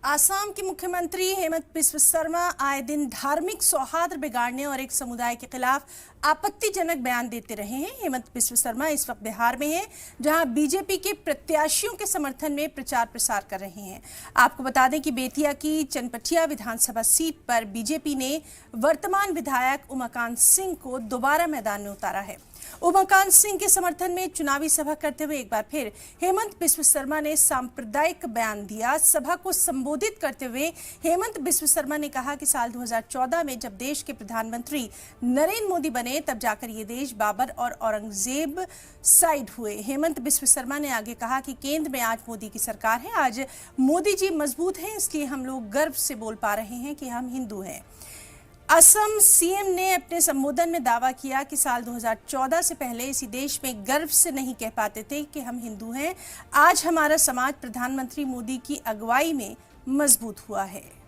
आसाम के मुख्यमंत्री हेमंत बिस्व शर्मा आए दिन धार्मिक सौहार्द बिगाड़ने और एक समुदाय के खिलाफ आपत्तिजनक बयान देते रहे हैं। हेमंत बिस्व शर्मा इस वक्त बिहार में हैं, जहां बीजेपी के प्रत्याशियों के समर्थन में प्रचार प्रसार कर रहे हैं। आपको बता दें कि बेतिया की चनपटिया विधानसभा सीट पर बीजेपी ने वर्तमान विधायक उमाकांत सिंह को दोबारा मैदान में उतारा है। उमाकांत सिंह के समर्थन में चुनावी सभा करते हुए एक बार फिर हेमंत बिस्व शर्मा ने सांप्रदायिक बयान दिया। सभा को संबोधित करते हुए हेमंत बिस्व शर्मा ने कहा कि साल 2014 में जब देश के प्रधानमंत्री नरेंद्र मोदी बने, तब जाकर ये देश बाबर और औरंगजेब साइड हुए। हेमंत बिस्व शर्मा ने आगे कहा कि केंद्र में आज मोदी की सरकार है, आज मोदी जी मजबूत हैं, इसलिए हम लोग गर्व से बोल पा रहे हैं कि हम हिंदू हैं। असम सीएम ने अपने संबोधन में दावा किया कि साल 2014 से पहले इसी देश में गर्व से नहीं कह पाते थे कि हम हिंदू हैं। आज हमारा समाज प्रधानमंत्री मोदी की अगुवाई में मजबूत हुआ है।